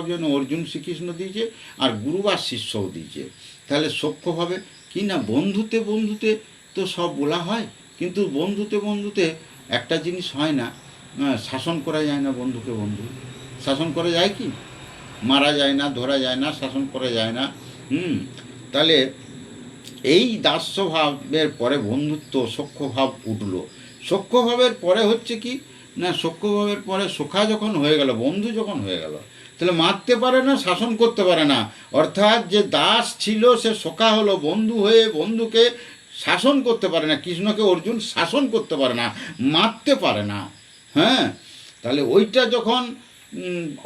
জন্য অর্জুন শ্রীকৃষ্ণ দিয়েছে, আর গুরু বা শিষ্যও দিয়েছে। তাহলে সখ্যভাবে কি না, বন্ধুতে বন্ধুতে তো সব বলা হয়, কিন্তু বন্ধুতে একটা জিনিস হয় না, শাসন করা যায় না। বন্ধুকে বন্ধু শাসন করা যায় কি? মারা যায় না, ধরা যায় না, শাসন করা যায় না। তাহলে এই দাস্যভাবের পরে বন্ধুত্ব সখ্যভাব উঠল। সখ্যভাবের পরে হচ্ছে কি না, সখ্যভাবের পরে সখা যখন হয়ে গেল, বন্ধু যখন হয়ে গেল, তাহলে মারতে পারে না, শাসন করতে পারে না। অর্থাৎ যে দাস ছিল সে সখা হলো, বন্ধু হয়ে বন্ধুকে শাসন করতে পারে না। কৃষ্ণকে অর্জুন শাসন করতে পারে না, মারতে পারে না। হ্যাঁ, তাহলে ওইটা যখন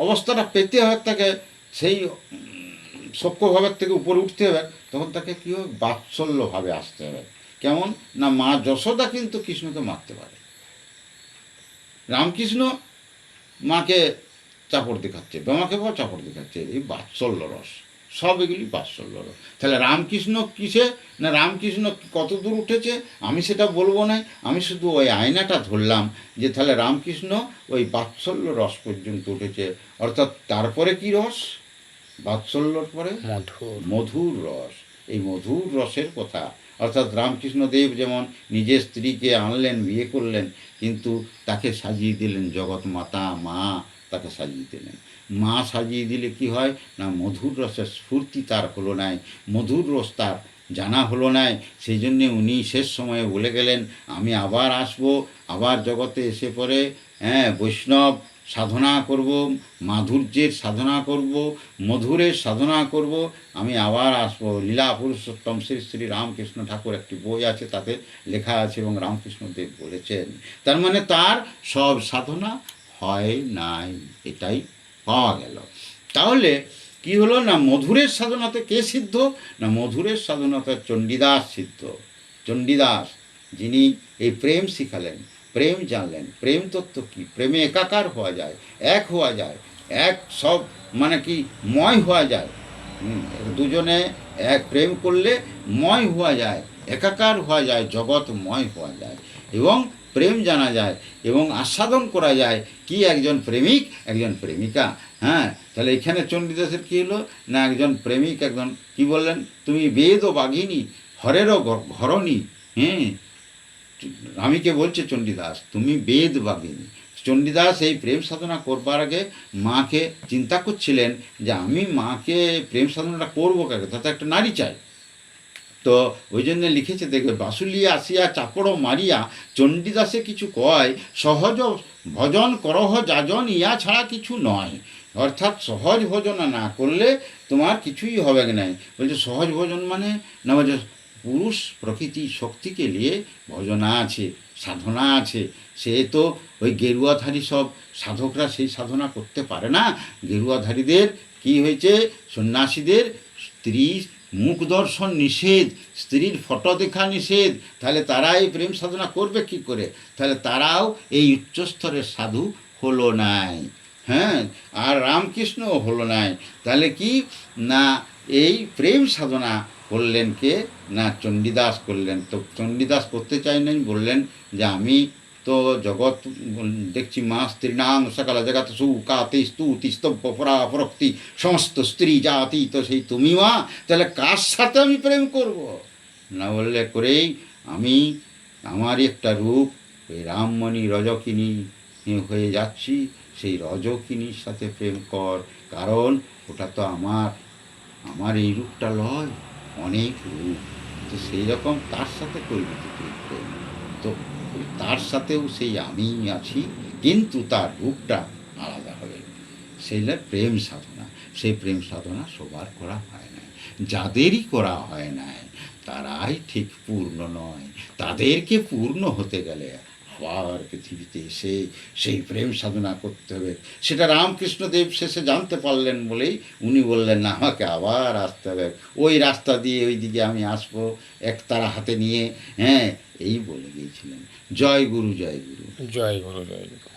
অবস্থাটা পেতে হয় তাকে, সেই সখ্যভাবের থেকে উপরে উঠতে হবে, তখন তাকে কী হবে, বাৎসল্যভাবে আসতে হবে। কেমন না, মা যশোদা কিন্তু কৃষ্ণকে মারতে পারে, রামকৃষ্ণ মাকে চাপড় দেখাচ্ছে, তোমাকে বা চাপড় দেখাচ্ছে, এই বাৎসল্য রস, সব এগুলি বাৎসল্য রস। তাহলে রামকৃষ্ণ কিসে না, রামকৃষ্ণ কত দূর উঠেছে আমি সেটা বলবো না, আমি শুধু ওই আয়নাটা ধরলাম যে তাহলে রামকৃষ্ণ ওই বাৎসল্য রস পর্যন্ত উঠেছে। অর্থাৎ তারপরে কি রস, বাৎসল্যর পরে মধুর রস। এই মধুর রসের কথা, অর্থাৎ রামকৃষ্ণদেব যেমন নিজের স্ত্রীকে আনলেন, বিয়ে করলেন, কিন্তু তাকে সাজিয়ে দিলেন জগৎ মাতা, মা তাকে সাজিয়ে দিলেন। মা সাজিয়ে দিলে কি হয় না, মধুর রসের স্ফূর্তি তার হলো নাই, মধুর রস তার জানা হলো নাই। সেই জন্যে উনি শেষ সময়ে বলে গেলেন, আমি আবার আসব, আবার জগতে এসে পরে বৈষ্ণব সাধনা করব, মাধুর্যের সাধনা করব, মধুরের সাধনা করব, আমি আবার আসব। লীলা পুরুষোত্তম শ্রী শ্রী রামকৃষ্ণ ঠাকুর একটি বই আছে, তাতে লেখা আছে, এবং রামকৃষ্ণদেব বলেছেন। তার মানে তার সব সাধনা হয় নাই, এটাই পাওয়া গেল। তাহলে কি হলো না, মধুরের সাধনাতে কে সিদ্ধ না, মধুরের সাধনাতে চণ্ডীদাস সিদ্ধ। চণ্ডীদাস যিনি এই প্রেম শিখালেন, প্রেম জানলেন। প্রেম তত্ত্ব কি, প্রেমে একাকার হওয়া যায়, এক হওয়া যায়, এক সব মানে কি ময় হওয়া যায়। দুজনে এক প্রেম করলে ময় হওয়া যায়, একাকার হওয়া যায়, জগৎময় হওয়া যায়, এবং প্রেম জানা যায় এবং আস্বাদন করা যায়। কি একজন প্রেমিক, একজন প্রেমিকা। হ্যাঁ, তাহলে এখানে চণ্ডীদাসের কী হলো না, একজন প্রেমিক, একজন কি বললেন, তুমি বেদ ও বাঘিনী হরেরও ঘরণী। রামীকে বলছে চণ্ডীদাস, তুমি বেদ বাঘিনী। চণ্ডীদাস এই প্রেম সাধনা করবার আগে মাকে চিন্তা করছিলেন যে আমি মাকে প্রেম সাধনাটা করবো কাকে, তাতে একটা নারী চাই। তো ওই জন্য লিখেছে, দেখবে, বাসুলিয়া আসিয়া চাপড় মারিয়া চণ্ডীদাসে কিছু কয়, সহজ ভজন করহ যাজন, ইয়া ছাড়া কিছু নয়। অর্থাৎ সহজ ভজন না করলে তোমার কিছুই হবে না। বলছে সহজ ভজন মানে না, বলছে পুরুষ প্রকৃতি শক্তিকে নিয়ে ভজনা আছে, সাধনা আছে। সে তো ওই গেরুয়াধারী সব সাধকরা সেই সাধনা করতে পারে না। গেরুয়াধারীদের কি হয়েছে, সন্ন্যাসীদের স্ত্রী মুখ দর্শন নিষেধ, স্ত্রীর ফটো দেখা নিষেধ। তাহলে তারা এই প্রেম সাধনা করবে কি করে? তাহলে তারাও এই উচ্চস্তরের সাধু হলো নাই। হ্যাঁ, আর রামকৃষ্ণও হলো নাই। তাহলে কি না, এই প্রেম সাধনা করলেন কে না, চণ্ডীদাস করলেন। তো চণ্ডীদাস করতে চাইলেন, বললেন যে আমি তো জগৎ দেখছি মা স্ত্রীনাং সকাল জগৎ সুকাতি স্তুতি স্তব্য পরাপরক্তি সমস্ত স্ত্রী জাতি তো সেই তুমি মা। তাহলে কার সাথে আমি প্রেম করব না, বললে করেই আমি আমারই একটা রূপ, ওই রামমণি রজকিনী হয়ে যাচ্ছি, সেই রজকিনীর সাথে প্রেম কর, কারণ ওটা তো আমার এই রূপটা লয়, অনেক রূপ। তো সেই রকম তার সাথে করবি তুই প্রেম, তো তার সাথেও সেই আমি আছি, কিন্তু তার রূপটা আলাদা হবে। সেইটা প্রেম সাধনা। সেই প্রেম সাধনা সবার করা হয় না, যাদেরই করা হয় না তারাই ঠিক পূর্ণ নয়। তাদেরকে পূর্ণ হতে গেলে আবার পৃথিবীতে এসে সেই প্রেম সাধনা করতে হবে। সেটা রামকৃষ্ণদেব শেষে জানতে পারলেন বলেই উনি বললেন, না, আমাকে আবার আসতে হবে, ওই রাস্তা দিয়ে ওই দিকে আমি আসবো একতারা হাতে নিয়ে। এই বলে গিয়েছিলেন। জয় গুরু, জয় গুরু, জয় গুরু, জয় গুরু।